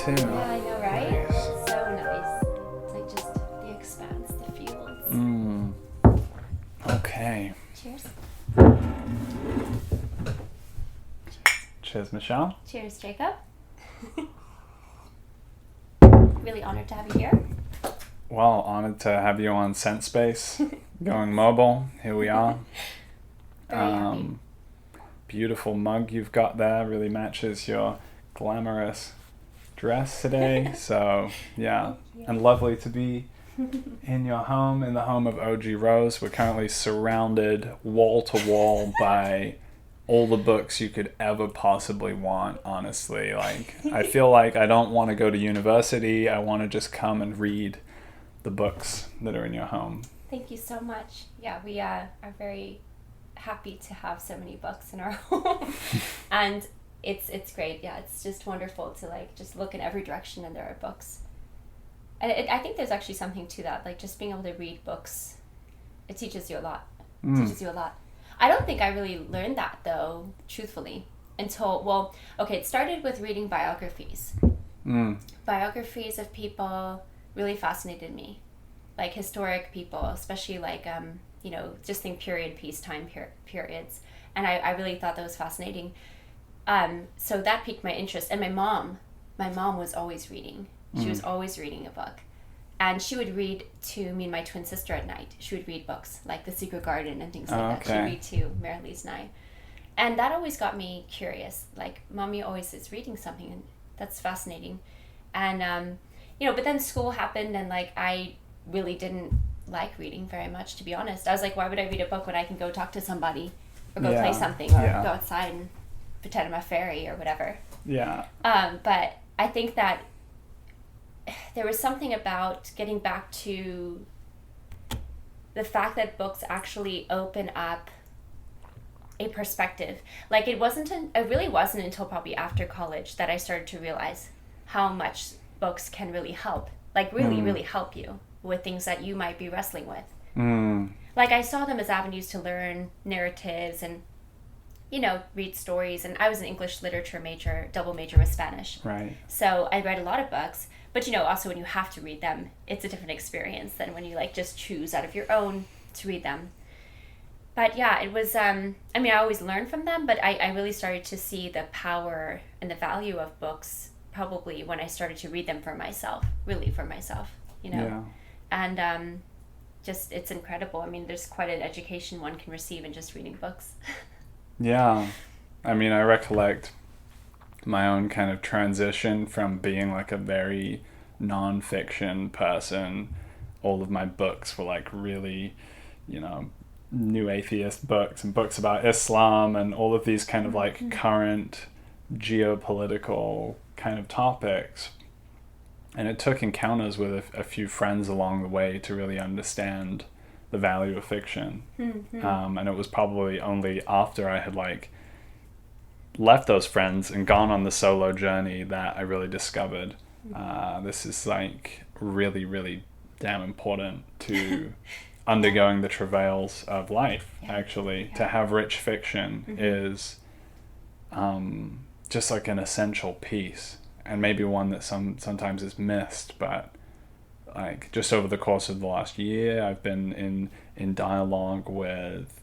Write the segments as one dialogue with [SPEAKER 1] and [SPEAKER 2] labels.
[SPEAKER 1] too.
[SPEAKER 2] Yeah, I know, right?
[SPEAKER 1] Nice.
[SPEAKER 2] So nice. It's like just the expanse, the fields.
[SPEAKER 1] Okay.
[SPEAKER 2] Cheers.
[SPEAKER 1] Cheers, Michelle.
[SPEAKER 2] Cheers, Jacob. Really honored to have you here.
[SPEAKER 1] Well, honored to have you on Scent Space, going mobile. Here we are.
[SPEAKER 2] Very happy.
[SPEAKER 1] Beautiful mug you've got there really matches your glamorous dress today. So, yeah, and lovely to be in your home, in the home of OG Rose. We're currently surrounded wall to wall by all the books you could ever possibly want, honestly. Like, I feel like I don't want to go to university. I want to just come and read the books that are in your home.
[SPEAKER 2] Thank you so much. Yeah, we are very happy to have so many books in our home. And it's great. Yeah, it's just wonderful to like just look in every direction and there are books. And I think there's actually something to that, like just being able to read books, it teaches you a lot. I don't think I really learned that though, truthfully, until, well, okay, it started with reading biographies. Biographies of people really fascinated me, like historic people, especially like, just think period piece time periods. And I really thought that was fascinating. So that piqued my interest. And my mom was always reading. She was always reading a book. And she would read to me and my twin sister at night. She would read books like The Secret Garden and things like that. She'd read to Mary-Lise and I. And that always got me curious. Like, mommy always is reading something, and that's fascinating. And, but then school happened, and like I really didn't like reading very much, to be honest. I was like, why would I read a book when I can go talk to somebody or go play something or go outside and pretend I'm a fairy or whatever.
[SPEAKER 1] Yeah.
[SPEAKER 2] But I think that there was something about getting back to the fact that books actually open up a perspective. Like it really wasn't until probably after college that I started to realize how much books can really help. Like really help you with things that you might be wrestling with. Like I saw them as avenues to learn narratives and, read stories. And I was an English literature major, double major with Spanish.
[SPEAKER 1] Right.
[SPEAKER 2] So I read a lot of books. But, also when you have to read them, it's a different experience than when you, like, just choose out of your own to read them. But, yeah, it was, I always learned from them, but I really started to see the power and the value of books probably when I started to read them for myself, really for myself,
[SPEAKER 1] Yeah.
[SPEAKER 2] And just, it's incredible. I mean, there's quite an education one can receive in just reading books.
[SPEAKER 1] Yeah. I recollect my own kind of transition from being like a very non-fiction person. All of my books were like really, new atheist books and books about Islam and all of these kind of like current geopolitical kind of topics. And it took encounters with a few friends along the way to really understand the value of fiction. And it was probably only after I had like left those friends and gone on the solo journey that I really discovered this is like really, really damn important to undergoing the travails of life. To have rich fiction is just like an essential piece, and maybe one that sometimes is missed. But like just over the course of the last year, I've been in dialogue with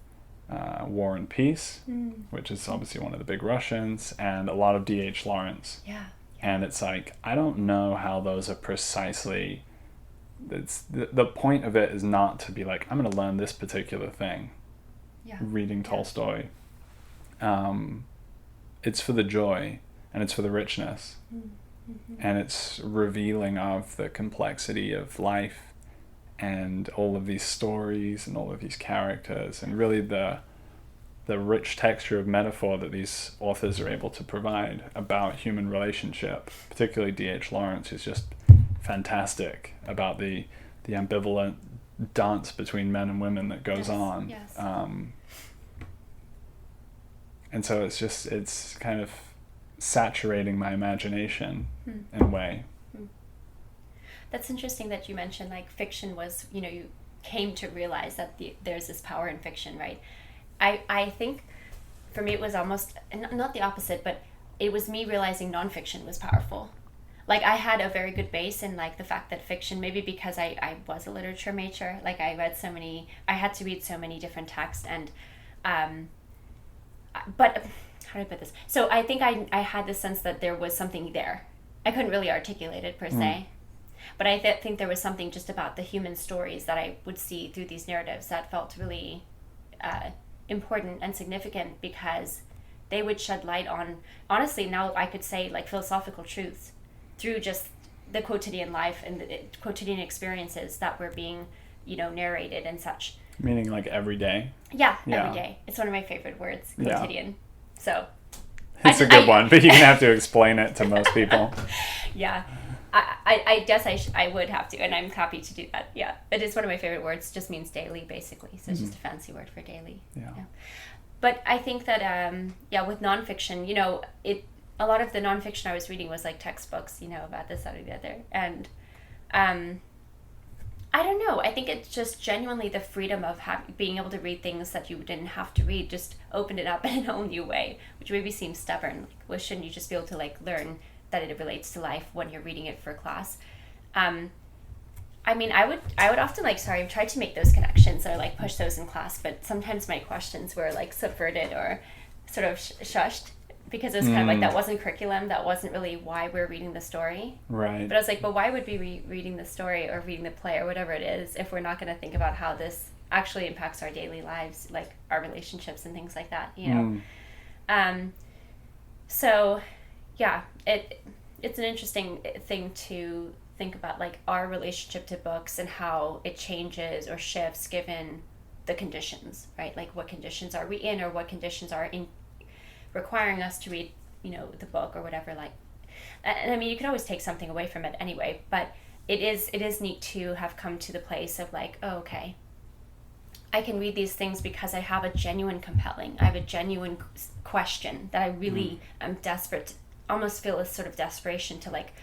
[SPEAKER 1] War and Peace, which is obviously one of the big Russians, and a lot of D.H. Lawrence.
[SPEAKER 2] Yeah.
[SPEAKER 1] And it's like, I don't know how those are precisely, it's the point of it is not to be like, I'm going to learn this particular thing. Reading Tolstoy. It's for the joy, and it's for the richness. And it's revealing of the complexity of life and all of these stories and all of these characters, and really the rich texture of metaphor that these authors are able to provide about human relationship, particularly D.H. Lawrence, who's just fantastic about the ambivalent dance between men and women that goes on.
[SPEAKER 2] Yes.
[SPEAKER 1] And so it's kind of saturating my imagination in a way.
[SPEAKER 2] That's interesting that you mentioned like fiction was, you came to realize that there's this power in fiction, right? I think for me it was almost not the opposite, but it was me realizing nonfiction was powerful. like I had a very good base in like the fact that fiction, maybe because I was a literature major, like I had to read so many different texts, and but how do I put this? So I think I had the sense that there was something there. I couldn't really articulate it per se, but I think there was something just about the human stories that I would see through these narratives that felt really important and significant, because they would shed light on, honestly, now I could say like philosophical truths through just the quotidian life and the quotidian experiences that were being, narrated and such.
[SPEAKER 1] Meaning like every day?
[SPEAKER 2] Yeah, every day. It's one of my favorite words, quotidian. Yeah. So
[SPEAKER 1] it's a good one, but you're gonna have to explain it to most people.
[SPEAKER 2] Yeah, I guess I would have to, and I'm happy to do that. Yeah, it is one of my favorite words. Just means daily, basically. So it's just a fancy word for daily. Yeah. But I think that with nonfiction, a lot of the nonfiction I was reading was like textbooks, about this, that, or the other, and I don't know. I think it's just genuinely the freedom of being able to read things that you didn't have to read, just opened it up in a whole new way, which maybe seems stubborn. Like, well, shouldn't you just be able to like learn that it relates to life when you're reading it for class? I mean, I would often I've tried to make those connections or like push those in class, but sometimes my questions were like subverted or sort of shushed, because it was kind of like that wasn't curriculum, that wasn't really why we're reading the story.
[SPEAKER 1] Right.
[SPEAKER 2] But I was like, but why would we be reading the story or reading the play or whatever it is if we're not going to think about how this actually impacts our daily lives, like our relationships and things like that, So, yeah, it's an interesting thing to think about, like our relationship to books and how it changes or shifts given the conditions, right? Like what conditions are we in, or what conditions are in requiring us to read, the book or whatever. Like, and I mean, you can always take something away from it anyway, but it is neat to have come to the place of like, oh, okay, I can read these things because I have a genuine question that I really am desperate, almost feel a sort of desperation to like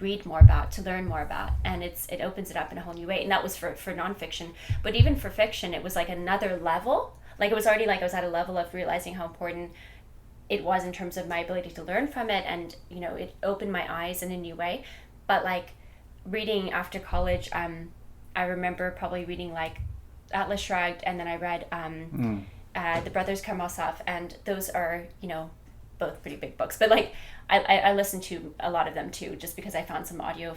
[SPEAKER 2] read more about, to learn more about, and it opens it up in a whole new way. And that was for nonfiction, but even for fiction, it was like another level. Like it was already like I was at a level of realizing how important it was in terms of my ability to learn from it, and it opened my eyes in a new way. But like reading after college, I remember probably reading like Atlas Shrugged, and then I read the Brothers Karamazov, and those are both pretty big books, but like I listened to a lot of them too, just because I found some audio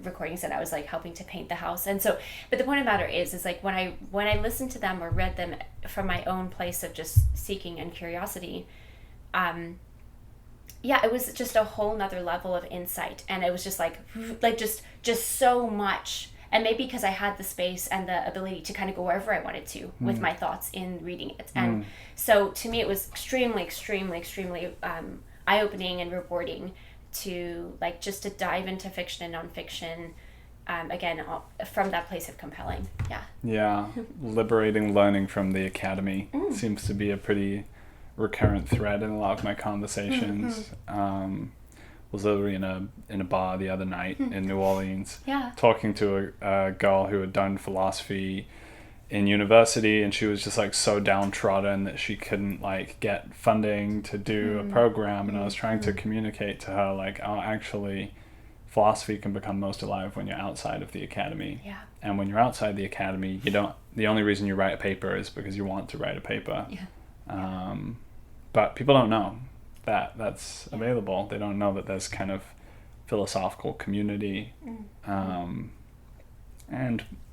[SPEAKER 2] recordings and I was like helping to paint the house. And so, but the point of the matter is like when I listened to them or read them from my own place of just seeking and curiosity, it was just a whole nother level of insight, and it was just like just so much. And maybe because I had the space and the ability to kind of go wherever I wanted to with my thoughts in reading it. And so to me, it was extremely, extremely, extremely eye-opening and rewarding to like just to dive into fiction and nonfiction, again, from that place of compelling. Yeah.
[SPEAKER 1] Liberating learning from the academy seems to be a pretty recurrent thread in a lot of my conversations. Was literally in a bar the other night in New Orleans, talking to a girl who had done philosophy in university, and she was just like so downtrodden that she couldn't like get funding to do a program, and I was trying to communicate to her like, oh, actually philosophy can become most alive when you're outside of the academy. And when you're outside the academy, the only reason you write a paper is because you want to write a paper. But people don't know that's available. They don't know that there's kind of philosophical community. And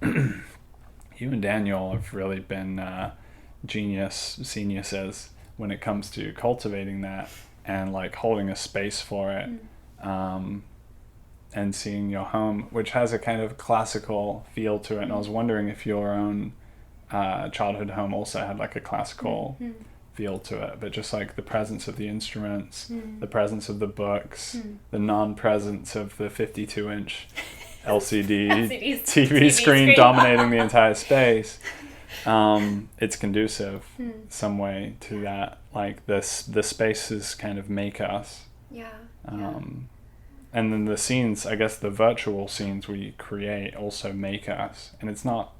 [SPEAKER 1] you and Daniel have really been geniuses when it comes to cultivating that and like holding a space for it, and seeing your home, which has a kind of classical feel to it. And I was wondering if your own childhood home also had like a classical feel to it, but just like the presence of the instruments, the presence of the books, the non-presence of the 52-inch LCD TV screen dominating the entire space. It's conducive some way to that. Like the spaces kind of make us. And then the scenes, I guess the virtual scenes we create also make us. And it's not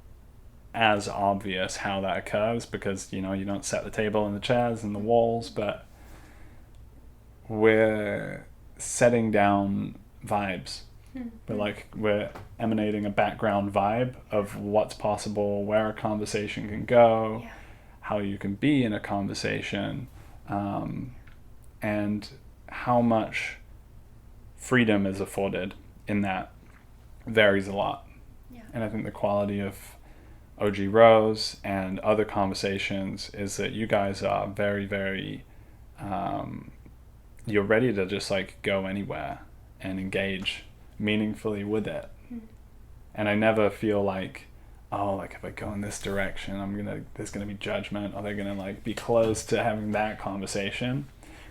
[SPEAKER 1] as obvious how that occurs because you don't set the table and the chairs and the walls, but we're setting down vibes. We're emanating a background vibe of what's possible, where a conversation can go, how you can be in a conversation, and how much freedom is afforded in that varies a lot. And I think the quality of OG Rose and other conversations is that you guys are very, very, you're ready to just like go anywhere and engage meaningfully with it. And I never feel like, oh, like if I go in this direction, there's gonna be judgment, or they're gonna like be closed to having that conversation,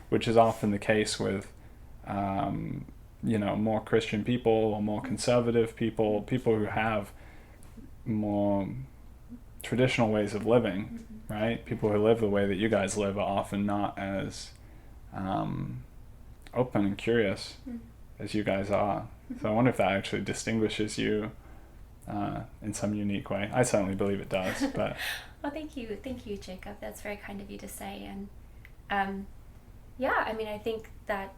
[SPEAKER 1] which is often the case with more Christian people or more conservative people who have more traditional ways of living, right? People who live the way that you guys live are often not as open and curious as you guys are. So I wonder if that actually distinguishes you in some unique way. I certainly believe it does. But
[SPEAKER 2] well, thank you, Jacob. That's very kind of you to say. And I think that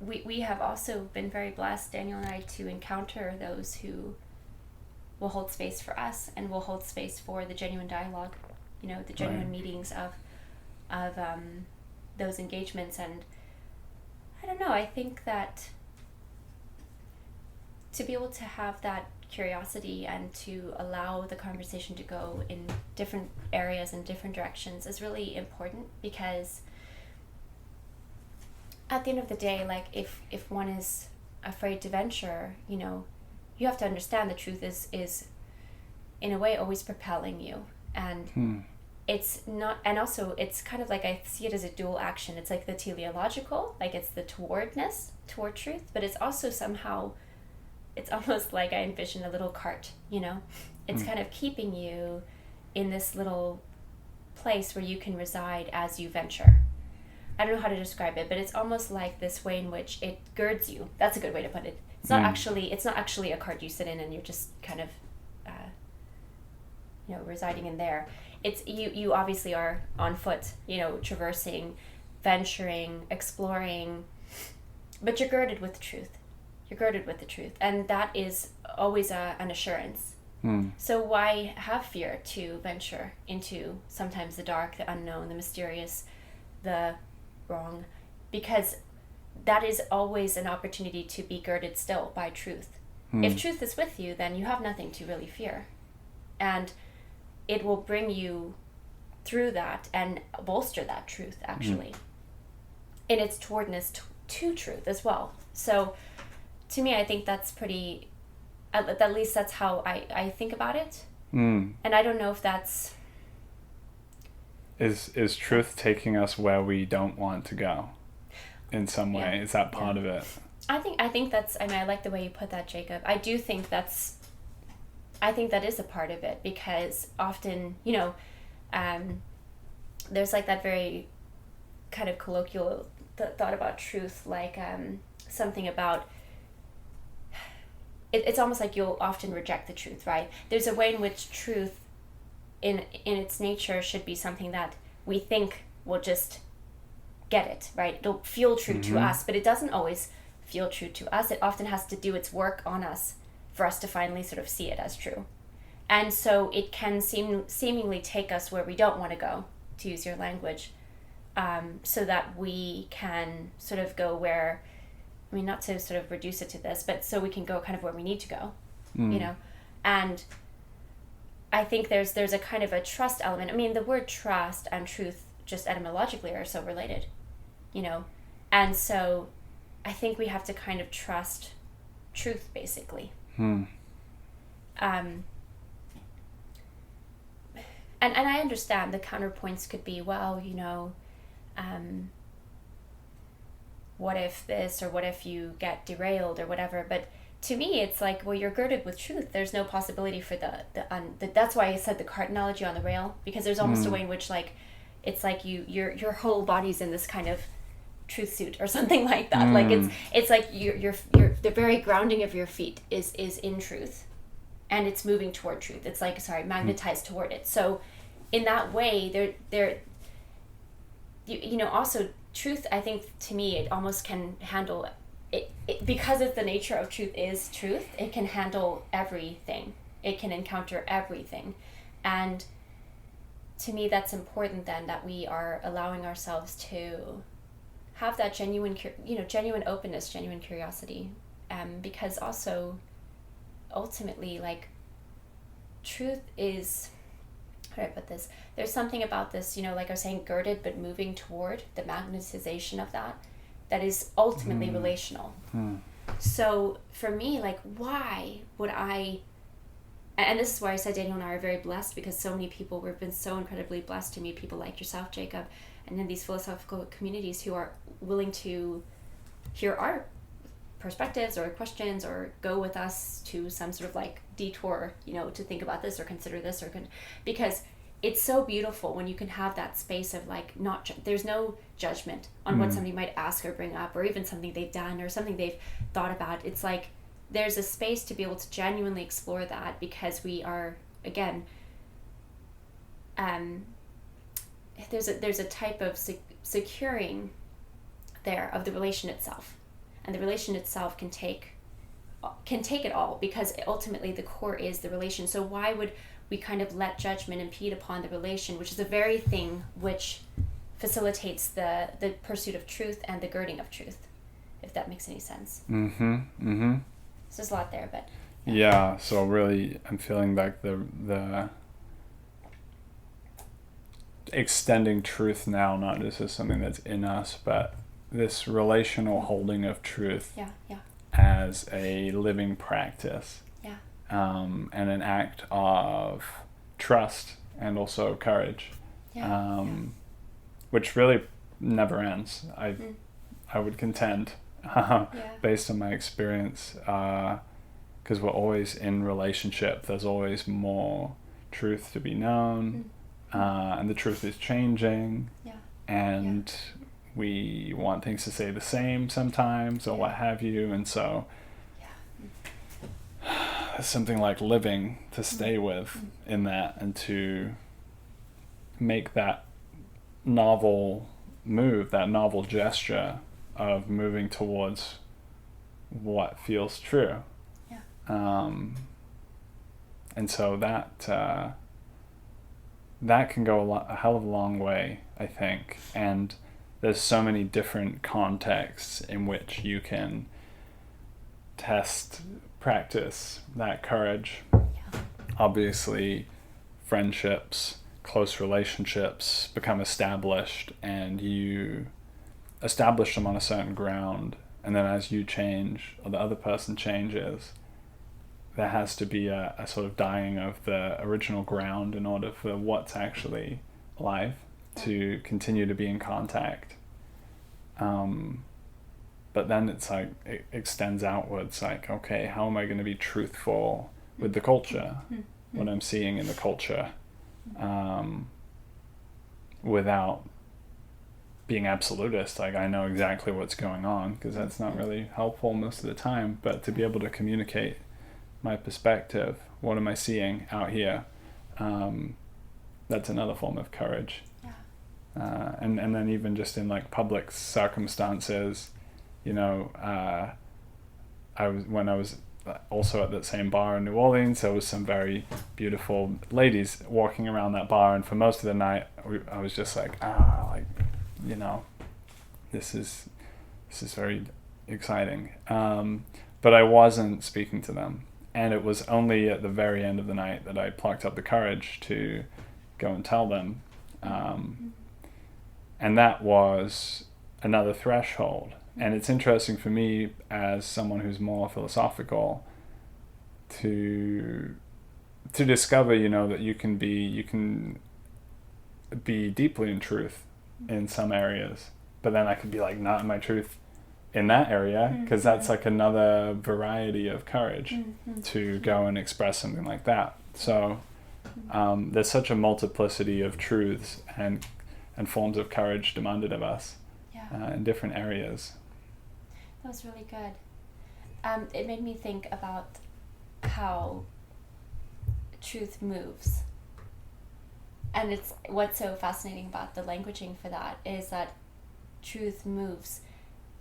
[SPEAKER 2] we have also been very blessed, Daniel and I, to encounter those who will hold space for us and will hold space for the genuine dialogue, the genuine meetings of those engagements. And I don't know, I think that to be able to have that curiosity and to allow the conversation to go in different areas and different directions is really important, because at the end of the day, like if one is afraid to venture, you have to understand the truth is in a way always propelling you. And it's not, and also it's kind of like, I see it as a dual action. It's like the teleological, like it's the toward truth, but it's also somehow, it's almost like I envision a little cart, it's kind of keeping you in this little place where you can reside as you venture. I don't know how to describe it, but it's almost like this way in which it girds you. That's a good way to put it. It's not actually a cart you sit in and you're just kind of residing in there. It's you obviously are on foot, traversing, venturing, exploring, but you're girded with the truth. And that is always an assurance. So why have fear to venture into sometimes the dark, the unknown, the mysterious, the wrong? Because that is always an opportunity to be girded still by truth. If truth is with you, then you have nothing to really fear. And it will bring you through that and bolster that truth, actually, in its towardness to truth as well. So to me, I think that's pretty, at least that's how I think about it. And I don't know if that's...
[SPEAKER 1] Is truth taking us where we don't want to go in some way? Is that part of it?
[SPEAKER 2] I think that's, I like the way you put that, Jacob. I do think that is a part of it, because often, there's like that very kind of colloquial thought about truth, like something about, it's almost like you'll often reject the truth, right? There's a way in which truth in its nature should be something that we think will just get it, right? It'll feel true to us, but it doesn't always feel true to us. It often has to do its work on us for us to finally sort of see it as true. And so it can seemingly take us where we don't want to go, to use your language, so that we can sort of go where, not to sort of reduce it to this, but so we can go kind of where we need to go, And I think there's a kind of a trust element. The word trust and truth just etymologically are so related, And so I think we have to kind of trust truth, basically. And I understand the counterpoints could be, well, what if this, or what if you get derailed or whatever, but to me it's like, well, you're girded with truth. There's no possibility for the that's why I said the cart analogy on the rail, because there's almost a way in which, like, it's like your whole body's in this kind of truth suit or something like that. Like it's like your the very grounding of your feet is in truth, and it's moving toward truth. It's like, magnetized toward it. So in that way, there also truth, I think, to me, it almost can handle because it's the nature of truth is truth, it can handle everything. It can encounter everything. And to me, that's important then, that we are allowing ourselves to have that genuine openness, genuine curiosity. Because also, ultimately, like, truth is, how do I put this? There's something about this, like I was saying, girded, but moving toward the magnetization of that is ultimately relational. So for me, like, why would I, and this is why I said Daniel and I are very blessed, because so many people, we've been so incredibly blessed to meet people like yourself, Jacob, and in these philosophical communities who are willing to hear our perspectives or questions, or go with us to some sort of like detour, to think about this or consider this, because it's so beautiful when you can have that space of like, there's no judgment on what somebody might ask or bring up, or even something they've done or something they've thought about. It's like there's a space to be able to genuinely explore that, because we are, again, there's a type of securing there of the relation itself, and the relation itself can take it all, because ultimately the core is the relation. So why would we kind of let judgment impede upon the relation, which is the very thing which facilitates the pursuit of truth and the girding of truth, if that makes any sense. So there's a lot there, but
[SPEAKER 1] yeah. So really, I'm feeling like the extending truth now, not just as something that's in us, but this relational holding of truth as a living practice, and an act of trust and also courage, which really never ends. I would contend, based on my experience, because we're always in relationship. There's always more truth to be known, and the truth is changing, and we want things to stay the same sometimes, or what have you, and so it's something like living to stay with in that, and to make that novel move, that novel gesture of moving towards what feels true. And so that can go a hell of a long way, I think. And there's so many different contexts in which you can practice that courage. Obviously, friendships, close relationships become established, and you establish them on a certain ground, and then as you change, or the other person changes, there has to be a sort of dying of the original ground in order for what's actually alive to continue to be in contact. But then it's like, it extends outwards, like, okay, how am I going to be truthful with the culture, what I'm seeing in the culture, without being absolutist, like I know exactly what's going on, because that's not really helpful most of the time, but to be able to communicate my perspective, what am I seeing out here, that's another form of courage. And then even just in like public circumstances, I was also at that same bar in New Orleans, there was some very beautiful ladies walking around that bar, and for most of the night I was just like, this is very exciting, but I wasn't speaking to them, and it was only at the very end of the night that I plucked up the courage to go and tell them, and that was another threshold. And it's interesting for me, as someone who's more philosophical, to discover, that you can be deeply in truth in some areas, but then I could be like not in my truth in that area, because that's like another variety of courage to go and express something like that. So there's such a multiplicity of truths and forms of courage demanded of us in different areas.
[SPEAKER 2] That was really good. It made me think about how truth moves. And it's what's so fascinating about the languaging for that is that truth moves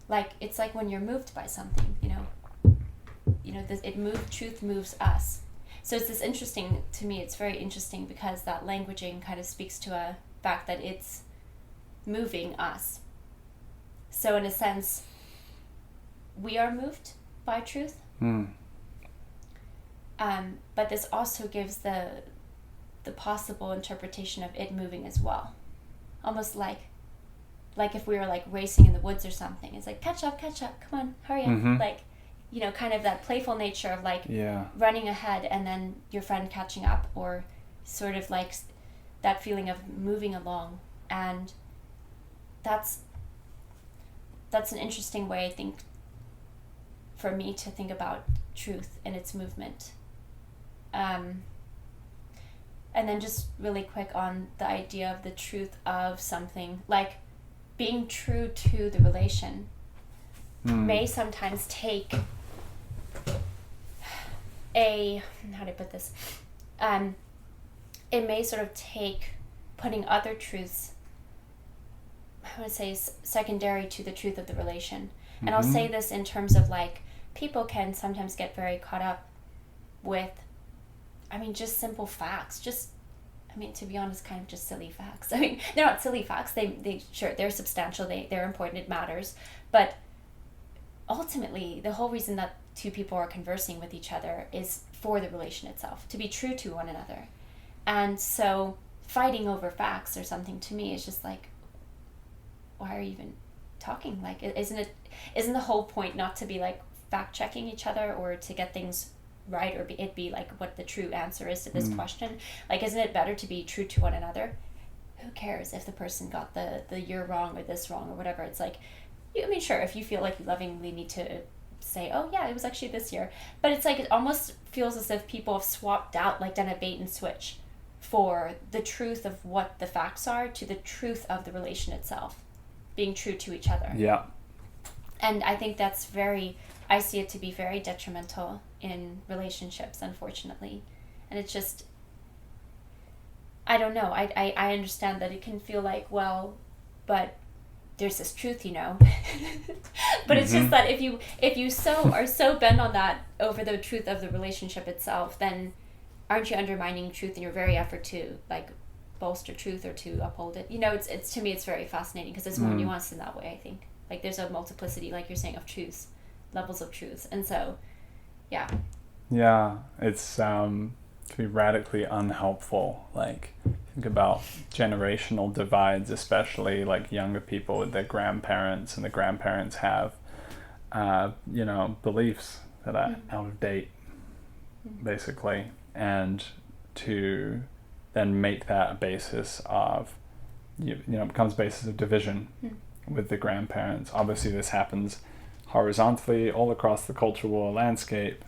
[SPEAKER 2] like, it's like when you're moved by something, truth moves us. So it's this interesting, to me, it's very interesting because that languaging kind of speaks to a fact that it's moving us. So in a sense, we are moved by truth. But this also gives the possible interpretation of it moving as well. Almost like if we were like racing in the woods or something. It's like, catch up, come on, hurry up.
[SPEAKER 1] Mm-hmm.
[SPEAKER 2] Like, kind of that playful nature of like running ahead and then your friend catching up, or sort of like that feeling of moving along. And that's an interesting way, I think, for me to think about truth and its movement. And then just really quick on the idea of the truth of something, like being true to the relation may sometimes take how do I put this? It may sort of take putting other truths, I would say, secondary to the truth of the relation. And I'll say this in terms of like, people can sometimes get very caught up with, just simple facts. To be honest, kind of just silly facts. They're not silly facts. They're substantial. They're important. It matters. But ultimately, the whole reason that two people are conversing with each other is for the relation itself, to be true to one another. And so fighting over facts or something, to me, is just like, why are you even talking? Like, isn't the whole point not to be like fact checking each other or to get things right, or be like what the true answer is to this question? Like, isn't it better to be true to one another? Who cares if the person got the you're wrong or this wrong or whatever? It's like, sure, if you feel like you lovingly need to say, oh yeah, it was actually this year, but it's like, it almost feels as if people have swapped out, like done a bait and switch for the truth of what the facts are to the truth of the relation itself, being true to each other.
[SPEAKER 1] Yeah.
[SPEAKER 2] And I think I see it to be very detrimental in relationships, unfortunately. And it's just, I don't know. I understand that it can feel like, well, but there's this truth, but it's just that if you are so bent on that over the truth of the relationship itself, then aren't you undermining truth in your very effort to like bolster truth or to uphold it? It's to me, it's very fascinating because it's more nuanced in that way, I think. Like, there's a multiplicity, like you're saying, of truths, levels of truths. And so, yeah.
[SPEAKER 1] Yeah, it's can be radically unhelpful. Like, think about generational divides, especially like younger people with their grandparents, and the grandparents have, beliefs that are out of date, basically. And to then make that a basis of, it becomes a basis of division with the grandparents. Obviously, this happens horizontally all across the cultural landscape,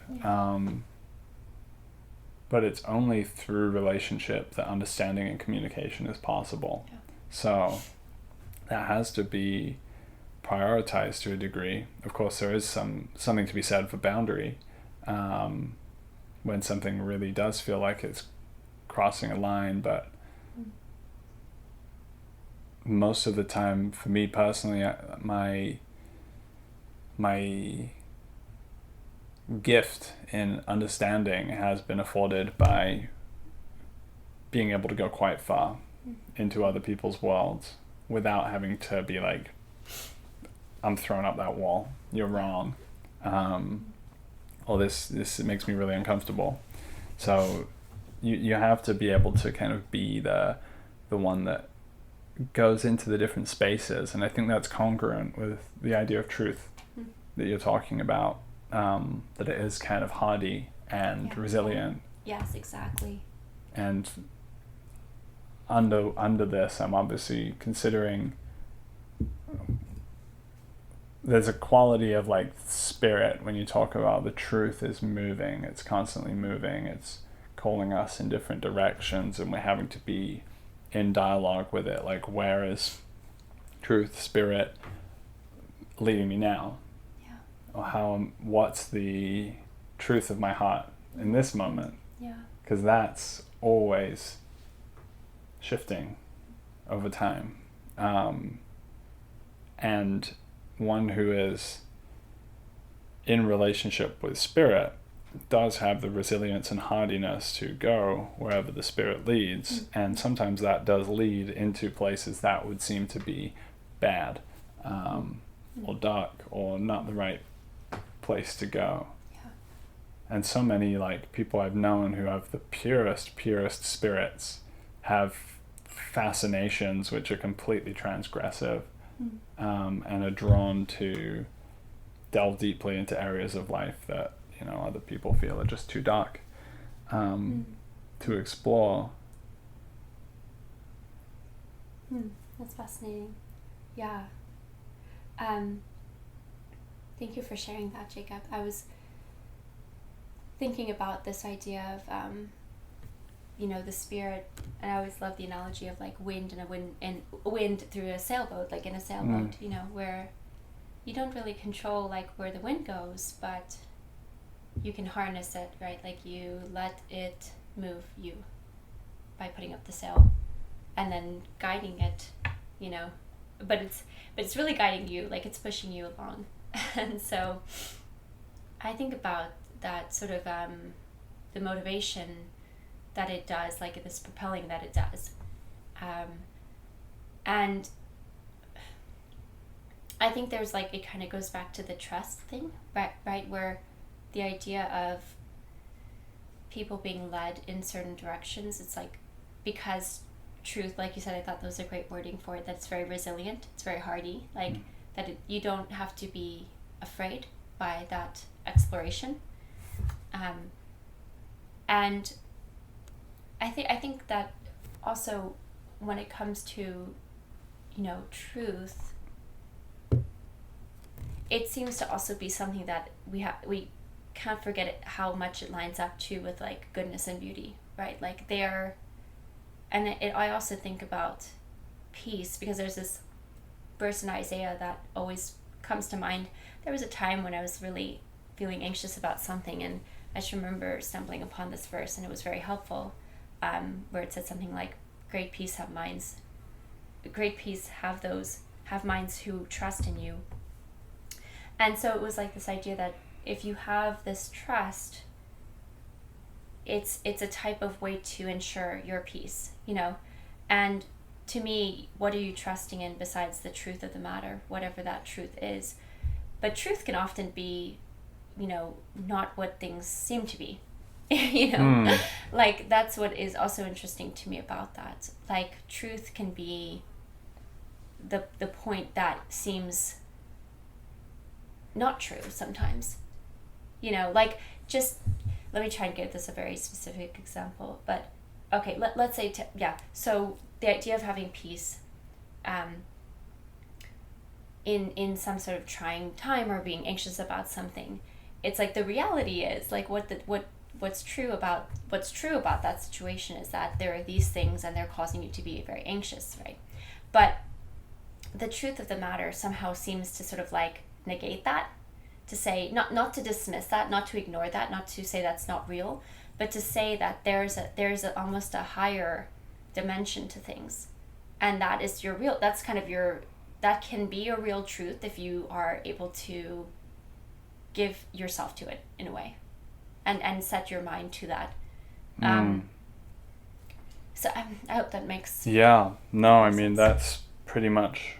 [SPEAKER 1] but it's only through relationship that understanding and communication is possible. Yeah. So that has to be prioritized to a degree. Of course, there is something to be said for boundary, when something really does feel like it's crossing a line, but most of the time, for me personally, my gift in understanding has been afforded by being able to go quite far into other people's worlds without having to be like, I'm throwing up that wall, you're wrong, or this makes me really uncomfortable. So you have to be able to kind of be the one that goes into the different spaces, and I think that's congruent with the idea of truth that you're talking about, that it is kind of hardy and resilient.
[SPEAKER 2] Yes, exactly.
[SPEAKER 1] And under this, I'm obviously considering there's a quality of like spirit when you talk about the truth is moving. It's constantly moving. It's calling us in different directions, and we're having to be in dialogue with it. Like, where is truth, spirit leading me now? Or what's the truth of my heart in this moment?
[SPEAKER 2] Yeah.
[SPEAKER 1] Because that's always shifting over time. And one who is in relationship with spirit does have the resilience and hardiness to go wherever the spirit leads, and sometimes that does lead into places that would seem to be bad, or dark, or not the right place to go. And so many like people I've known who have the purest spirits have fascinations which are completely transgressive, and are drawn to delve deeply into areas of life that, you know, other people feel are just too dark to explore.
[SPEAKER 2] That's fascinating. Yeah. Thank you for sharing that, Jacob. I was thinking about this idea of you know, the spirit, and I always love the analogy of like wind and wind through a sailboat, like in a sailboat, you know, where you don't really control like where the wind goes, but you can harness it, right? Like you let it move you by putting up the sail and then guiding it, you know, but it's really guiding you, like it's pushing you along. And so I think about that sort of the motivation that it does, like this propelling that it does, and I think there's like, it kind of goes back to the trust thing, right, where the idea of people being led in certain directions, it's like, because truth, like you said, I thought that was a great wording for it, that's very resilient, it's very hardy, like that you don't have to be afraid by that exploration. And I think that also when it comes to, you know, truth, it seems to also be something that we can't forget it, how much it lines up to with like goodness and beauty, right? Like I also think about peace, because there's this verse in Isaiah that always comes to mind. There was a time when I was really feeling anxious about something, and I just remember stumbling upon this verse, and it was very helpful, where it said something like, great peace have minds who trust in you. And so it was like this idea that if you have this trust, it's a type of way to ensure your peace, you know. And to me, what are you trusting in besides the truth of the matter, whatever that truth is? But truth can often be, you know, not what things seem to be. You know, like that's what is also interesting to me about that. Like truth can be the point that seems not true sometimes. You know, like, just let me try and give this a very specific example. But okay, let's say so the idea of having peace in some sort of trying time or being anxious about something, it's like the reality is like what's true about that situation is that there are these things and they're causing you to be very anxious, right? But the truth of the matter somehow seems to sort of like negate that, to say not to dismiss that, not to ignore that, not to say that's not real, but to say that there's almost a higher dimension to things, and that is your real, that's kind of your, that can be your real truth if you are able to give yourself to it in a way, and set your mind to that. So I hope that makes
[SPEAKER 1] I mean
[SPEAKER 2] sense.
[SPEAKER 1] that's pretty much,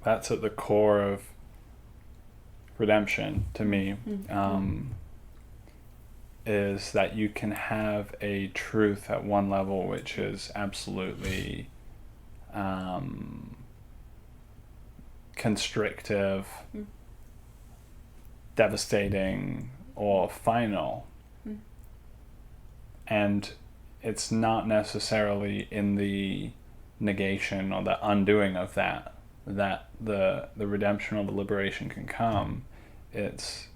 [SPEAKER 1] that's at the core of redemption to me, is that you can have a truth at one level which is absolutely constrictive, devastating, or final, and it's not necessarily in the negation or the undoing of that the redemption or the liberation can come. It's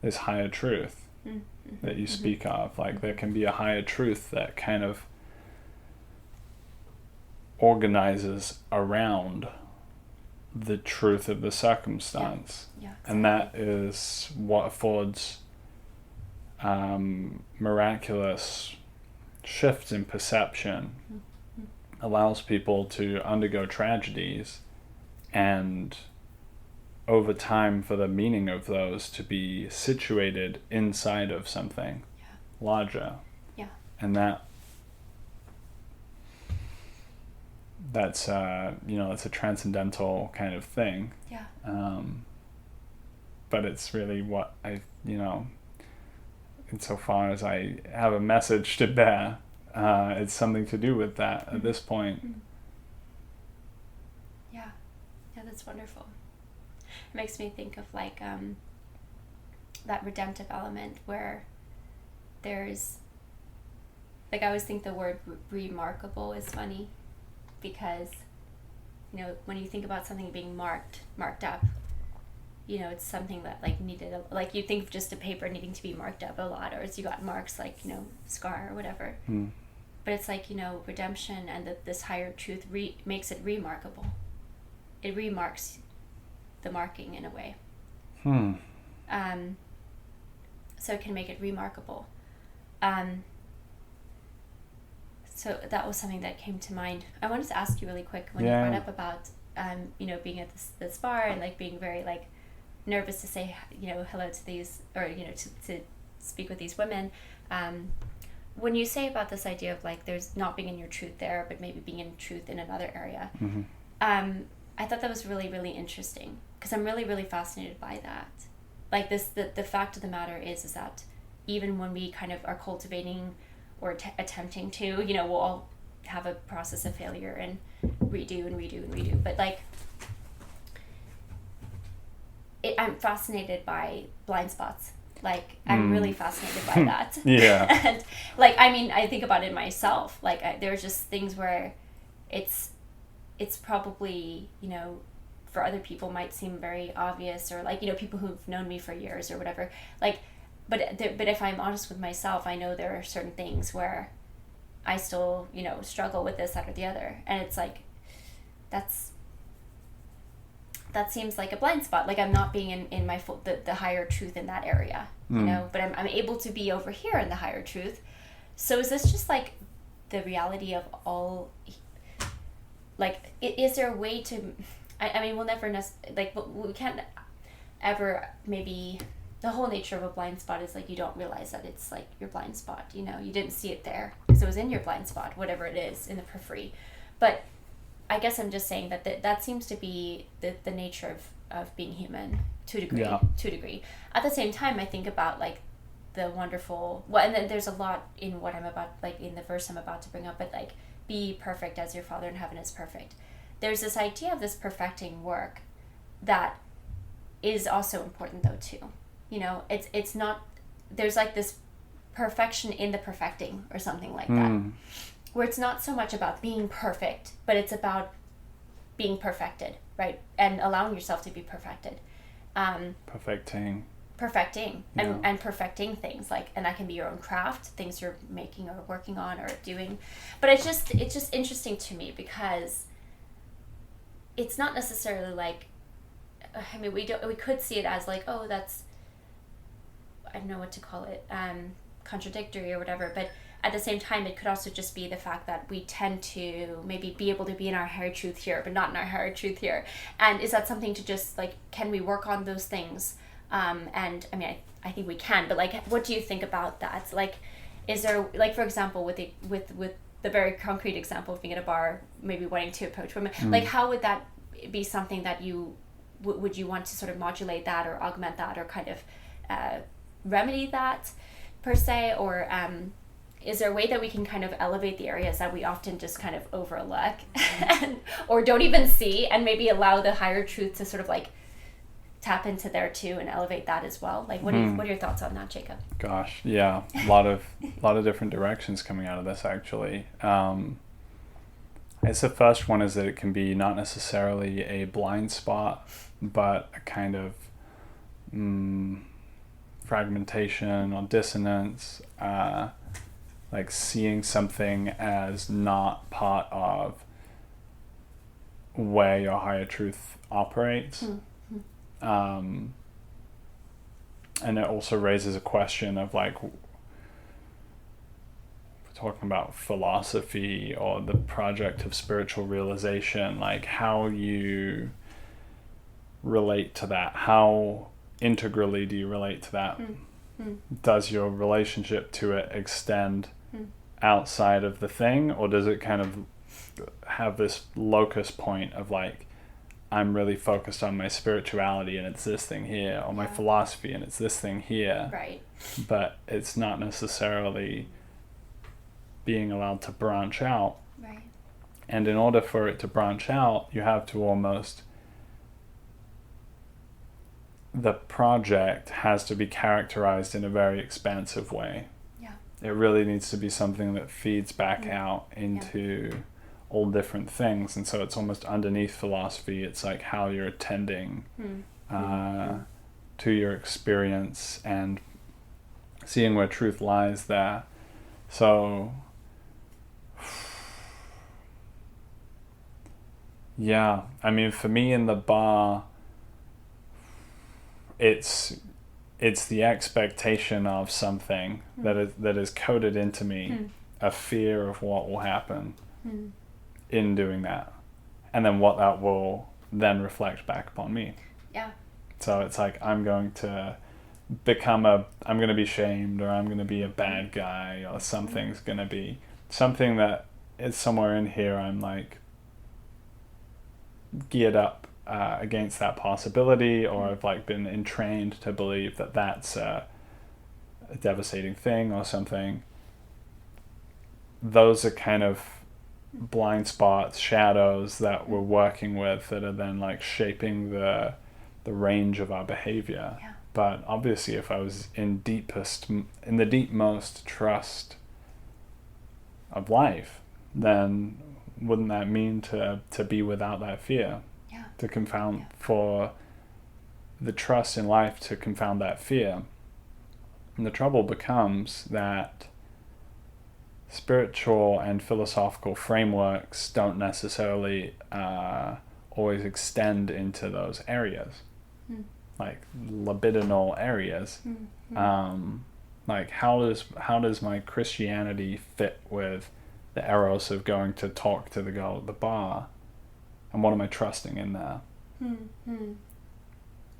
[SPEAKER 1] this higher truth that you speak of. Like there can be a higher truth that kind of organizes around the truth of the circumstance.
[SPEAKER 2] Yeah, exactly.
[SPEAKER 1] And that is what affords miraculous shifts in perception, allows people to undergo tragedies and over time for the meaning of those to be situated inside of something larger.
[SPEAKER 2] Yeah.
[SPEAKER 1] And that's it's a transcendental kind of thing.
[SPEAKER 2] Yeah.
[SPEAKER 1] But it's really what I, insofar as I have a message to bear, it's something to do with that at this point.
[SPEAKER 2] Yeah, that's wonderful. It makes me think of like that redemptive element where there's, like, I always think the word remarkable is funny, because when you think about something being marked up, it's something that like needed like you think of just a paper needing to be marked up a lot, or as you got marks like scar or whatever. But it's like redemption and this higher truth makes it remarkable. It remarks the marking in a way. So it can make it remarkable. So that was something that came to mind. I wanted to ask you really quick when you brought up about being at this bar and like being very like nervous to say hello to these, or to speak with these women. When you say about this idea of like there's not being in your truth there, but maybe being in truth in another area, I thought that was really, really interesting, because I'm really, really fascinated by that. Like the fact of the matter is that even when we kind of are cultivating or attempting to, we'll all have a process of failure and redo, but like I'm fascinated by blind spots. Like I'm really fascinated by that.
[SPEAKER 1] Yeah.
[SPEAKER 2] And like I think about it myself. Like there's just things where it's probably for other people might seem very obvious, or like people who've known me for years or whatever. Like, but if I'm honest with myself, I know there are certain things where I still struggle with this, that, or the other, and it's like that seems like a blind spot. Like I'm not being in my full the higher truth in that area, but I'm able to be over here in the higher truth. So is this just like the reality of all? Like, is there a way to? I mean, we'll never we can't ever. Maybe the whole nature of a blind spot is like you don't realize that it's like your blind spot. You didn't see it there because it was in your blind spot, whatever it is in the periphery. But I guess I'm just saying that seems to be the nature of being human to a degree.
[SPEAKER 1] Yeah.
[SPEAKER 2] To a degree. At the same time, I think about like the wonderful. Well, and then there's a lot in what I'm about, like in the verse I'm about to bring up. But like, be perfect as your Father in heaven is perfect. There's this idea of this perfecting work that is also important though too. It's not. There's like this perfection in the perfecting or something like that. Where it's not so much about being perfect, but it's about being perfected, right? And allowing yourself to be perfected.
[SPEAKER 1] Perfecting
[SPEAKER 2] and perfecting things, like, and that can be your own craft, things you're making or working on or doing. But it's just interesting to me, because it's not necessarily like, I mean, we could see it as like, oh, that's, I don't know what to call it, contradictory or whatever, but at the same time, it could also just be the fact that we tend to maybe be able to be in our higher truth here, but not in our higher truth here. And is that something to just like, can we work on those things? And I mean, I think we can, but like, what do you think about that? Like, is there, like, for example, with the very concrete example of being at a bar, maybe wanting to approach women, like, how would that be something that you, would you want to sort of modulate that or augment that or kind of remedy that per se? Or is there a way that we can kind of elevate the areas that we often just kind of overlook or don't even see, and maybe allow the higher truth to sort of like tap into there too and elevate that as well? Like, what are your thoughts on that, Jacob?
[SPEAKER 1] Gosh, yeah, a lot of different directions coming out of this, actually. I guess the first one is that it can be not necessarily a blind spot, but a kind of fragmentation or dissonance, like seeing something as not part of where your higher truth operates. And it also raises a question of like, we're talking about philosophy or the project of spiritual realization, like how you relate to that? How integrally do you relate to that? Does your relationship to it extend outside of the thing, or does it kind of have this locus point of like, I'm really focused on my spirituality and it's this thing here, or my philosophy and it's this thing here,
[SPEAKER 2] Right.
[SPEAKER 1] but it's not necessarily being allowed to branch out.
[SPEAKER 2] Right.
[SPEAKER 1] And in order for it to branch out, you have to almost, the project has to be characterized in a very expansive way.
[SPEAKER 2] Yeah.
[SPEAKER 1] It really needs to be something that feeds back out into all different things. And so it's almost underneath philosophy. It's like how you're attending to your experience and seeing where truth lies there. So yeah, I mean, for me in the bar, it's the expectation of something that is coded into me, a fear of what will happen in doing that, and then what that will then reflect back upon me.
[SPEAKER 2] Yeah.
[SPEAKER 1] So it's like I'm going to I'm going to be shamed, or I'm going to be a bad guy, or something's going to be something that is somewhere in here. I'm like geared up against that possibility, or I've like been entrained to believe that that's a devastating thing or something. Those are kind of blind spots, shadows that we're working with that are then like shaping the range of our behavior.
[SPEAKER 2] Yeah.
[SPEAKER 1] But obviously, if I was in the deepmost trust of life, then wouldn't that mean to be without that fear?
[SPEAKER 2] Yeah.
[SPEAKER 1] To confound, for the trust in life to confound that fear. And the trouble becomes that spiritual and philosophical frameworks don't necessarily always extend into those areas, like libidinal areas. Like how does my Christianity fit with the eros of going to talk to the girl at the bar, and what am I trusting in there?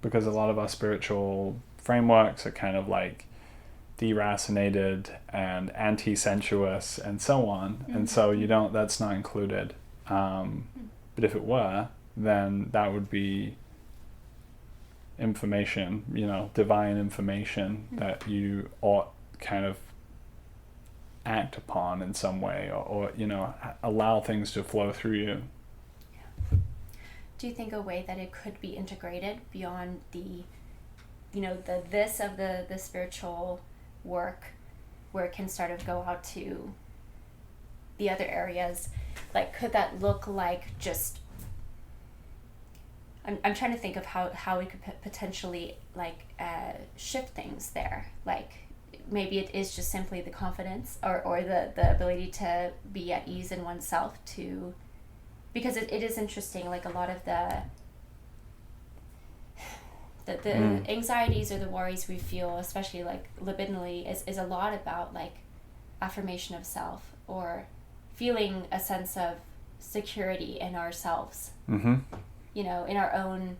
[SPEAKER 1] Because a lot of our spiritual frameworks are kind of like deracinated and anti-sensuous and so on, and so that's not included. But if it were, then that would be information, divine information that you ought kind of act upon in some way, or allow things to flow through you.
[SPEAKER 2] Do you think a way that it could be integrated beyond the this of the spiritual work, where it can sort of go out to the other areas? Like, could that look like just, I'm trying to think of how we could potentially like shift things there. Like maybe it is just simply the confidence or the ability to be at ease in oneself, to, because it is interesting, like a lot of the anxieties or the worries we feel, especially like libidinally, is a lot about like affirmation of self, or feeling a sense of security in ourselves, in our own,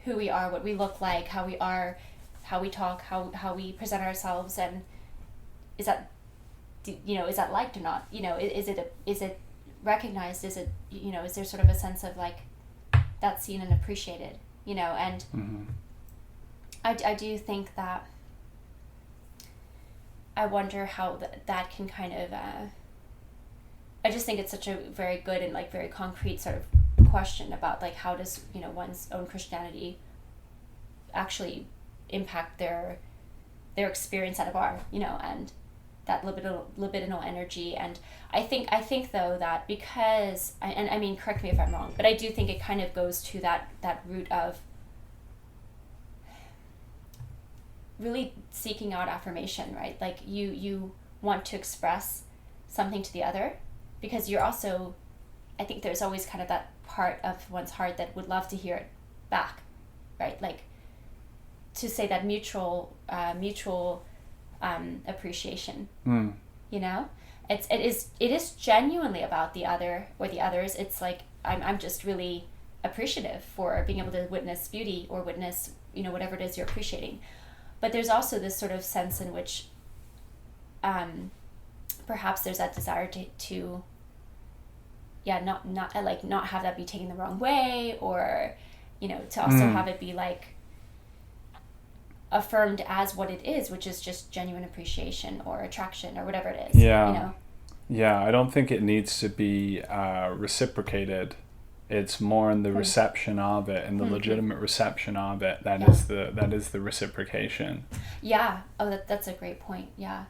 [SPEAKER 2] who we are, what we look like, how we are, how we talk, how we present ourselves, and is that liked or not? Is it recognized? Is it, is there sort of a sense of like that's seen and appreciated? And I do think that, I wonder how that can kind of, I just think it's such a very good and like very concrete sort of question about like how does, one's own Christianity actually impact their experience at a bar, and that libidinal energy. And I think though that because, and I mean, correct me if I'm wrong, but I do think it kind of goes to that root of really seeking out affirmation, right? Like you want to express something to the other, because you're also, I think there's always kind of that part of one's heart that would love to hear it back, right? Like to say that mutual appreciation. It is genuinely about the other or the others. It's like I'm just really appreciative for being able to witness beauty or witness, whatever it is you're appreciating. But there's also this sort of sense in which perhaps there's that desire to not have that be taken the wrong way, or to also have it be like affirmed as what it is, which is just genuine appreciation or attraction or whatever it is.
[SPEAKER 1] Yeah, I don't think it needs to be reciprocated. It's more in the reception of it, and the legitimate reception of it. That is the reciprocation.
[SPEAKER 2] Yeah. Oh, that's a great point. Yeah.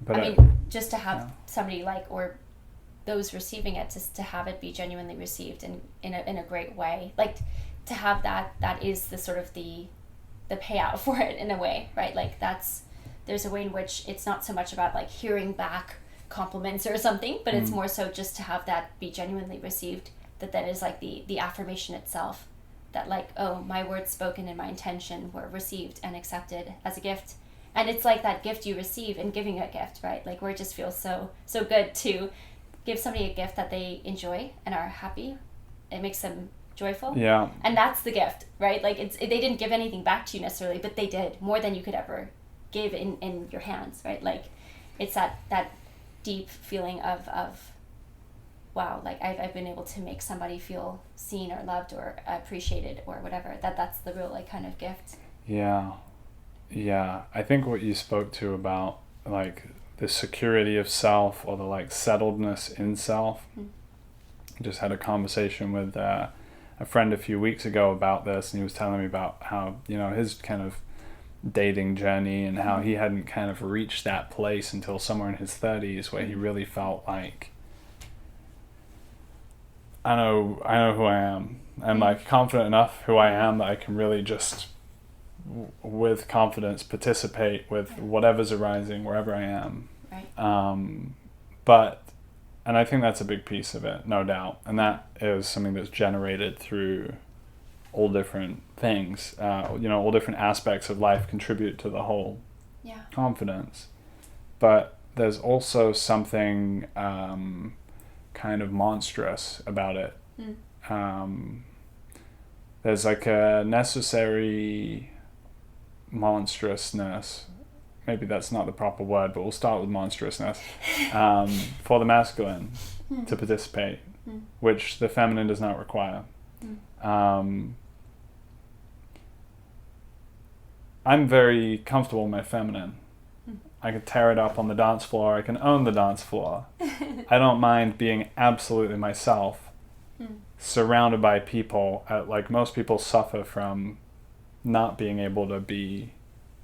[SPEAKER 1] But
[SPEAKER 2] just to have somebody or those receiving it, just to have it be genuinely received in a great way, like to have that is the sort of the payout for it in a way, right? Like there's a way in which it's not so much about like hearing back compliments or something, but it's more so just to have that be genuinely received, that is like the affirmation itself, that like, oh, my words spoken and my intention were received and accepted as a gift. And it's like that gift you receive in giving a gift, right? Like where it just feels so good to give somebody a gift that they enjoy and are happy. It makes them joyful.
[SPEAKER 1] Yeah.
[SPEAKER 2] And that's the gift, right? Like they didn't give anything back to you necessarily, but they did more than you could ever give in your hands, right? Like it's that deep feeling of wow, like I've been able to make somebody feel seen or loved or appreciated or whatever. That's the real like kind of gift.
[SPEAKER 1] Yeah. I think what you spoke to about like the security of self, or the like settledness in self. I just had a conversation with a friend a few weeks ago about this, and he was telling me about how his kind of dating journey, and how he hadn't kind of reached that place until somewhere in his 30s where he really felt like, I know who I am. I'm like confident enough who I am that I can really just with confidence participate with whatever's arising wherever I am.
[SPEAKER 2] Right.
[SPEAKER 1] And I think that's a big piece of it, no doubt. And that is something that's generated through all different things. All different aspects of life contribute to the whole confidence. But there's also something kind of monstrous about it. There's like a necessary monstrousness. Maybe that's not the proper word, but we'll start with monstrousness, for the masculine to participate, which the feminine does not require. I'm very comfortable with my feminine. I can tear it up on the dance floor. I can own the dance floor. I don't mind being absolutely myself, surrounded by people. Like most people suffer from not being able to be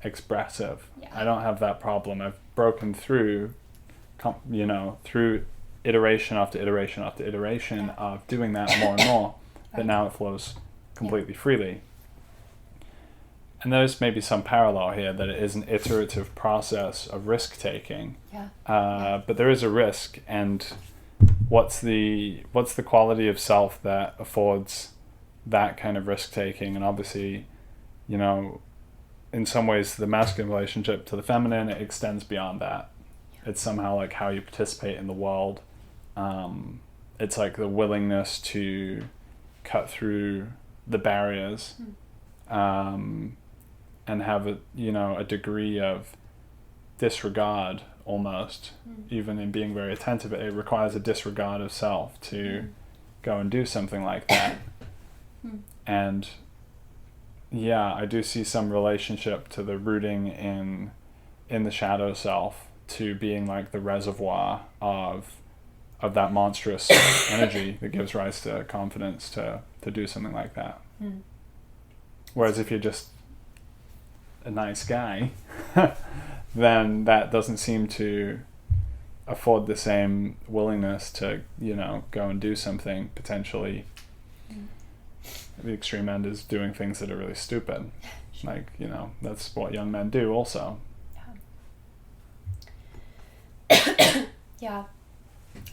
[SPEAKER 1] expressive. I don't have that problem. I've broken through, through iteration after iteration after iteration of doing that more and more, that now it flows completely freely. And there's maybe some parallel here, that it is an iterative process of risk taking. But there is a risk, and what's the quality of self that affords that kind of risk taking? And obviously, in some ways the masculine relationship to the feminine, it extends beyond that. It's somehow like how you participate in the world. It's like the willingness to cut through the barriers, and have a degree of disregard almost, even in being very attentive. It requires a disregard of self to go and do something like that. And I do see some relationship to the rooting in the shadow self, to being like the reservoir of that monstrous energy that gives rise to confidence to do something like that. Whereas if you're just a nice guy, then that doesn't seem to afford the same willingness to go and do something potentially. The extreme end is doing things that are really stupid. Like, that's what young men do also.
[SPEAKER 2] Yeah.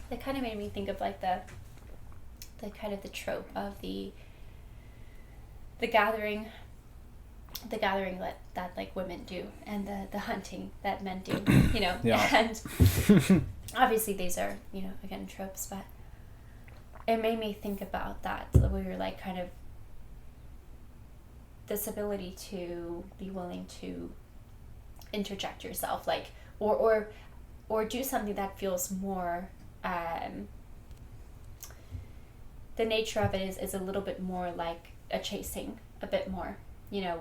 [SPEAKER 2] That kind of made me think of like the kind of the trope of the gathering that like women do, and the hunting that men do, And obviously these are, again, tropes, but it made me think about that, where you're like kind of this ability to be willing to interject yourself, like, or do something that feels more, the nature of it is a little bit more like a chasing, a bit more,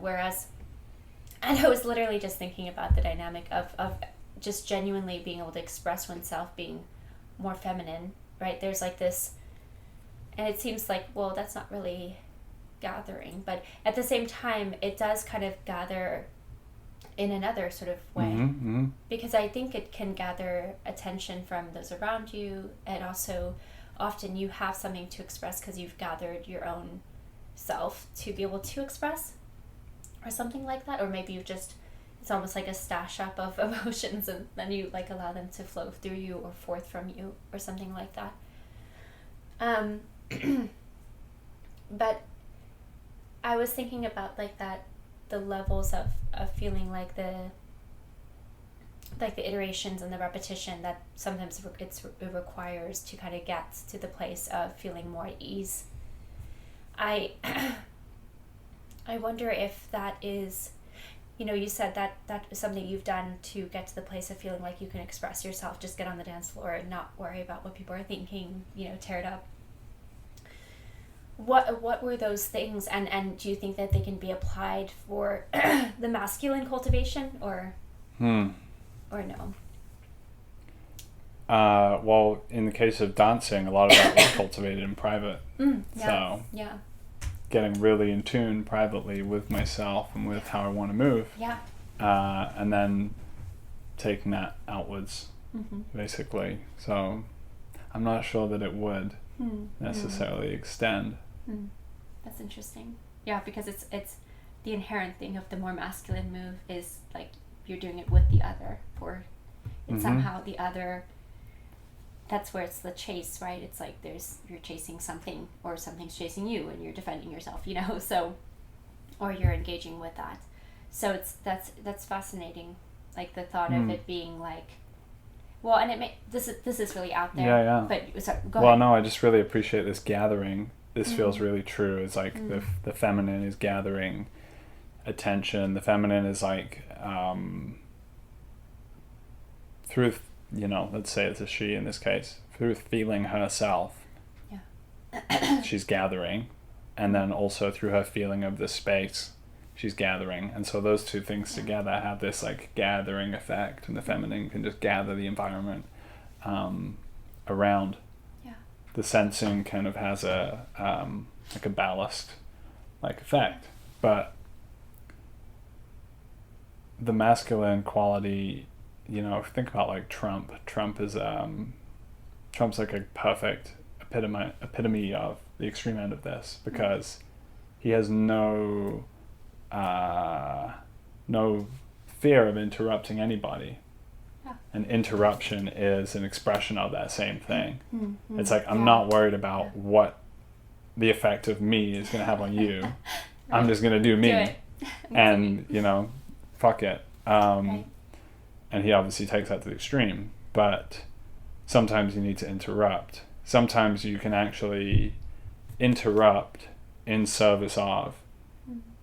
[SPEAKER 2] whereas, and I was literally just thinking about the dynamic of just genuinely being able to express oneself, being more feminine, right? There's like this, and it seems like, well, that's not really gathering, but at the same time it does kind of gather in another sort of way, because I think it can gather attention from those around you, and also often you have something to express because you've gathered your own self to be able to express, or something like that, or maybe you just, it's almost like a stash up of emotions, and then you like allow them to flow through you or forth from you, or something like that. But I was thinking about like that, the levels of feeling like the iterations and the repetition that sometimes it requires to kind of get to the place of feeling more at ease. I wonder if that is, you said that is something you've done to get to the place of feeling like you can express yourself, just get on the dance floor and not worry about what people are thinking, tear it up. What were those things, and do you think that they can be applied for the masculine cultivation, or no?
[SPEAKER 1] Well, in the case of dancing, a lot of that was cultivated in private. So getting really in tune privately with myself and with how I want to move. And then taking that outwards, basically. So I'm not sure that it would necessarily extend.
[SPEAKER 2] That's interesting. Yeah, because it's the inherent thing of the more masculine move is like you're doing it with the other, or it's somehow the other. That's where it's the chase, right? It's like you're chasing something, or something's chasing you, and you're defending yourself, So, or you're engaging with that. So that's fascinating, like the thought of it being like, well, and this is really out there.
[SPEAKER 1] Yeah.
[SPEAKER 2] But sorry, go
[SPEAKER 1] ahead.
[SPEAKER 2] Well,
[SPEAKER 1] no, I just really appreciate this gathering. This feels really true. It's like the feminine is gathering attention. The feminine is like through, let's say it's a she in this case, through feeling herself, she's gathering, and then also through her feeling of the space, she's gathering. And so those two things together have this like gathering effect, and the feminine can just gather the environment around. The sensing kind of has a like a ballast like effect, but the masculine quality, think about like Trump is Trump's like a perfect epitome of the extreme end of this, because he has no fear of interrupting anybody. An interruption is an expression of that same thing. It's like, I'm not worried about what the effect of me is going to have on you. Right. I'm just going to do me. And, fuck it. And he obviously takes that to the extreme. But sometimes you need to interrupt. Sometimes you can actually interrupt in service of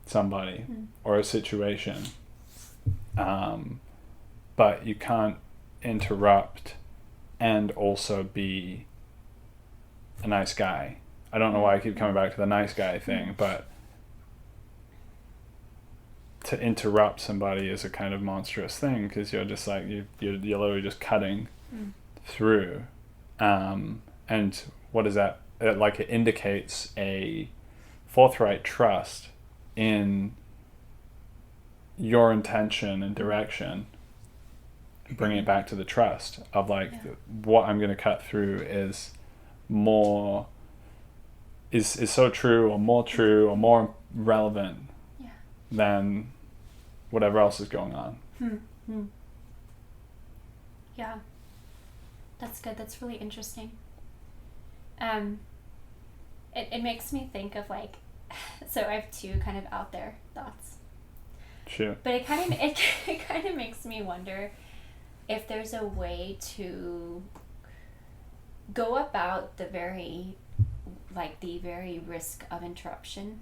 [SPEAKER 1] somebody or a situation. But you can't interrupt and also be a nice guy. I don't know why I keep coming back to the nice guy thing, but to interrupt somebody is a kind of monstrous thing, because you're just like, you're literally just cutting through. And what is that? It indicates a forthright trust in your intention and direction. Bring it back to the trust of like, what I'm going to cut through is more, is so true or more relevant than whatever else is going on.
[SPEAKER 2] Yeah, that's good. That's really interesting. It makes me think of like, so I have two kind of out there thoughts.
[SPEAKER 1] Sure.
[SPEAKER 2] But it kind of makes me wonder if there's a way to go about the very like the very risk of interruption,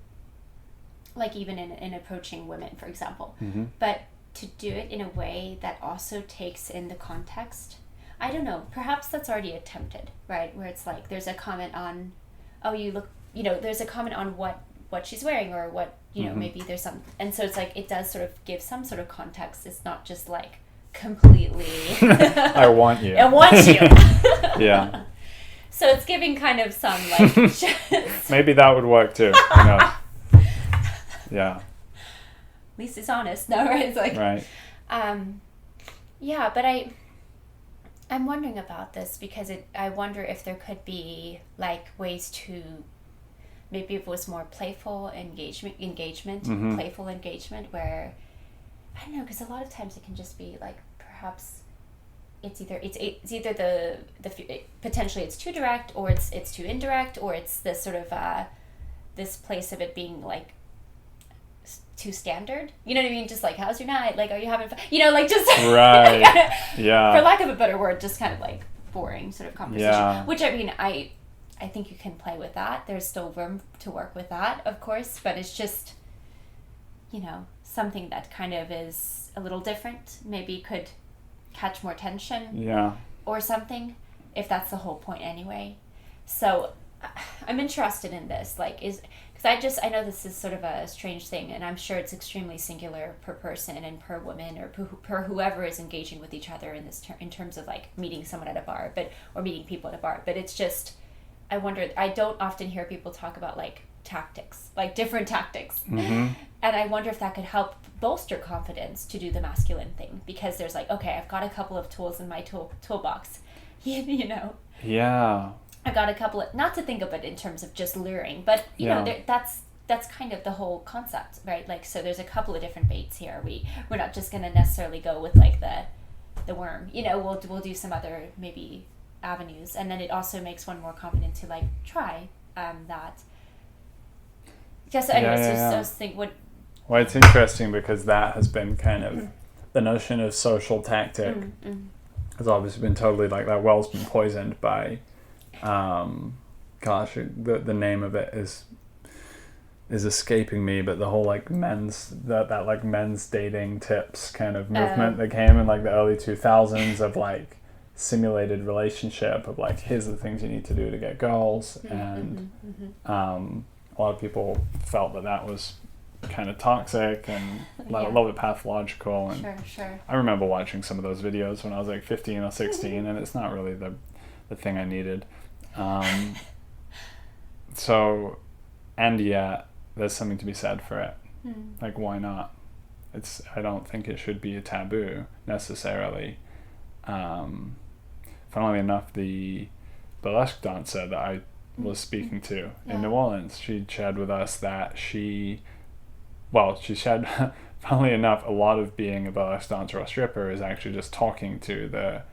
[SPEAKER 2] like even in approaching women, for example. But to do it in a way that also takes in the context. I don't know, perhaps that's already attempted, right? Where it's like there's a comment on, oh, you look, there's a comment on what she's wearing, or what, maybe there's some, and so it's like it does sort of give some sort of context. It's not just like completely
[SPEAKER 1] I want you. Yeah.
[SPEAKER 2] So it's giving kind of some like
[SPEAKER 1] maybe that would work too. Who knows? Yeah.
[SPEAKER 2] At least it's honest, no, right? It's like
[SPEAKER 1] right.
[SPEAKER 2] Yeah, but I'm wondering about this because I wonder if there could be like ways to, maybe if it was more playful engagement, playful engagement, where I don't know, because a lot of times it can just be like perhaps it's either the potentially it's too direct, or it's too indirect, or it's this sort of this place of it being like too standard, you know what I mean? Just like, how's your night? Like, are you having fun? Like just
[SPEAKER 1] right. Yeah.
[SPEAKER 2] For lack of a better word, just kind of like boring sort of conversation.
[SPEAKER 1] Yeah.
[SPEAKER 2] Which I mean, I think you can play with that. There's still room to work with that, of course, but it's just, something that kind of is a little different. Maybe could catch more attention.
[SPEAKER 1] Yeah.
[SPEAKER 2] Or something, if that's the whole point anyway. So I'm interested in this, like, because I know this is sort of a strange thing, and I'm sure it's extremely singular per person and per woman, or per whoever is engaging with each other in this in terms of like meeting someone at a bar, or meeting people at a bar. But it's just, I wonder, I don't often hear people talk about like tactics, like different tactics. And I wonder if that could help bolster confidence to do the masculine thing, because there's like, okay, I've got a couple of tools in my toolbox,
[SPEAKER 1] Yeah.
[SPEAKER 2] I got a couple of, not to think of it in terms of just luring, but you know, that's kind of the whole concept, right? Like, so there's a couple of different baits here. We're not just going to necessarily go with like the worm, we'll do some other maybe avenues, and then it also makes one more confident to like try that. Just anyways, just think what.
[SPEAKER 1] Well, it's interesting because that has been kind of the notion of social tactic has obviously been totally like that well's been poisoned by. The name of it is escaping me, but the whole like men's dating tips kind of movement that came in like the early 2000s of like simulated relationship of like, here's the things you need to do to get girls, and a lot of people felt that was kind of toxic and a little bit pathological, and
[SPEAKER 2] sure.
[SPEAKER 1] I remember watching some of those videos when I was like 15 or 16, and it's not really the thing I needed. So, and yet there's something to be said for it. Like, why not? I don't think it should be a taboo necessarily. Funnily enough, the burlesque dancer that I was speaking to in New Orleans, she shared with us that she shared, funnily enough, a lot of being a burlesque dancer or stripper is actually just talking to the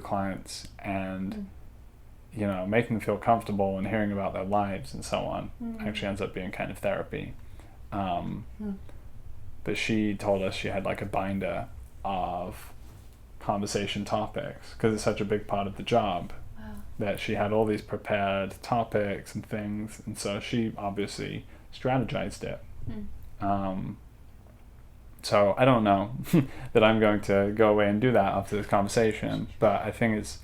[SPEAKER 1] clients and making them feel comfortable and hearing about their lives and so on. Actually ends up being kind of therapy. But she told us she had like a binder of conversation topics because it's such a big part of the job. That she had all these prepared topics and things, and so she obviously strategized it. So I don't know that I'm going to go away and do that after this conversation, but I think it's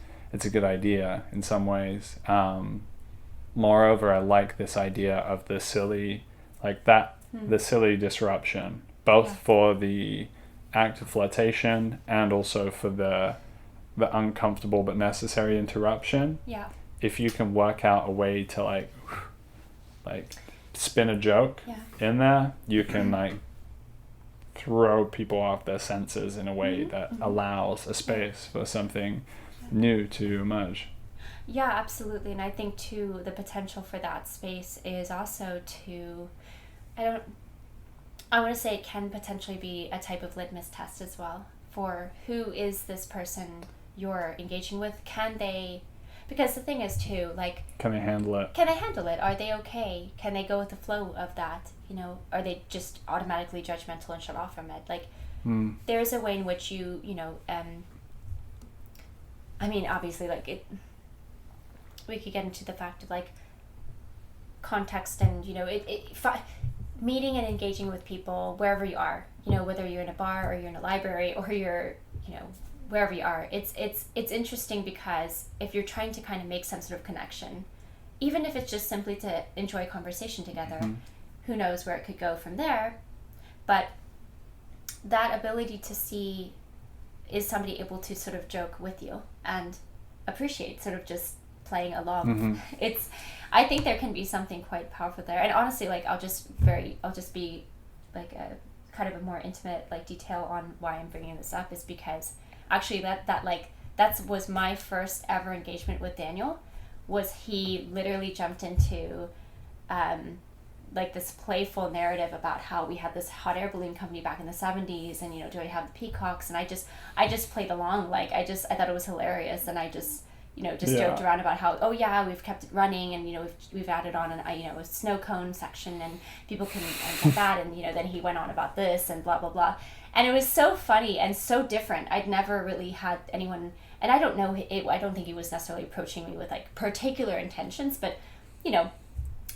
[SPEAKER 1] a good idea in some ways. Moreover, I like this idea of the silly, the silly disruption, both for the act of flirtation and also for the uncomfortable but necessary interruption.
[SPEAKER 2] Yeah.
[SPEAKER 1] If you can work out a way to like spin a joke in there, you can throw people off their senses in a way that allows a space for something new to emerge.
[SPEAKER 2] Yeah, absolutely. And I think too, the potential for that space is also to, I want to say it can potentially be a type of litmus test as well for who is this person you're engaging with. Because the thing is too, like, can they handle it? Are they okay? Can they go with the flow of that? Are they just automatically judgmental and shut off from it? Like, there's a way in which I mean, obviously, like, we could get into the fact of, like, context, and meeting and engaging with people wherever you are, whether you're in a bar or you're in a library or you're, wherever you are, it's interesting, because if you're trying to kind of make some sort of connection, even if it's just simply to enjoy conversation together, who knows where it could go from there. But that ability to see, is somebody able to sort of joke with you and appreciate sort of just playing along. I think there can be something quite powerful there. And honestly, like I'll just be like a kind of a more intimate like detail on why I'm bringing this up, is because actually that was my first ever engagement with Daniel. Was he literally jumped into like this playful narrative about how we had this hot air balloon company back in the 70s, and do I have the peacocks, and I just played along. Like I thought it was hilarious, and I just joked around about how, oh yeah, we've kept it running, and we've added on a snow cone section, and people can get that, and then he went on about this and blah blah blah, and it was so funny and so different. I'd never really had anyone, and I don't think he was necessarily approaching me with like particular intentions, but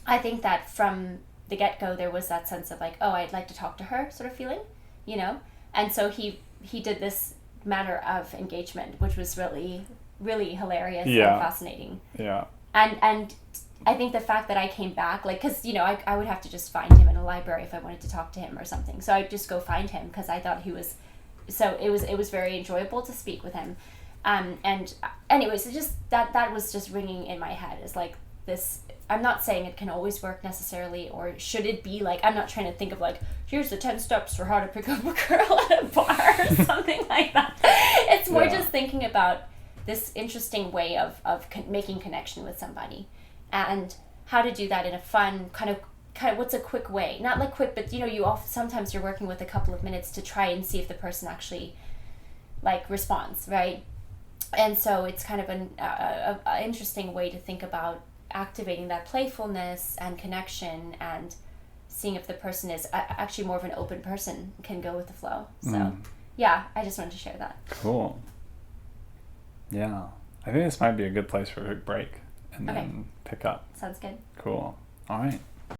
[SPEAKER 2] I think that from the get-go there was that sense of like, oh, I'd like to talk to her sort of feeling, and so he did this manner of engagement, which was really really hilarious and fascinating. And I think the fact that I came back, like, because I would have to just find him in a library if I wanted to talk to him or something, so I'd just go find him because I thought he was, so it was very enjoyable to speak with him. And anyways, it just that was just ringing in my head, is like this. I'm not saying it can always work necessarily, or should it be like, I'm not trying to think of like, here's the 10 steps for how to pick up a girl at a bar or something like that. It's more just thinking about this interesting way of making connection with somebody, and how to do that in a fun kind of what's a quick way, not like quick, but sometimes you're working with a couple of minutes to try and see if the person actually like responds, right? And so it's kind of an interesting way to think about activating that playfulness and connection, and seeing if the person is actually more of an open person, can go with the flow. So yeah, I just wanted to share that.
[SPEAKER 1] Cool. Yeah, I think this might be a good place for a quick break and then pick up.
[SPEAKER 2] Sounds good.
[SPEAKER 1] Cool. All right.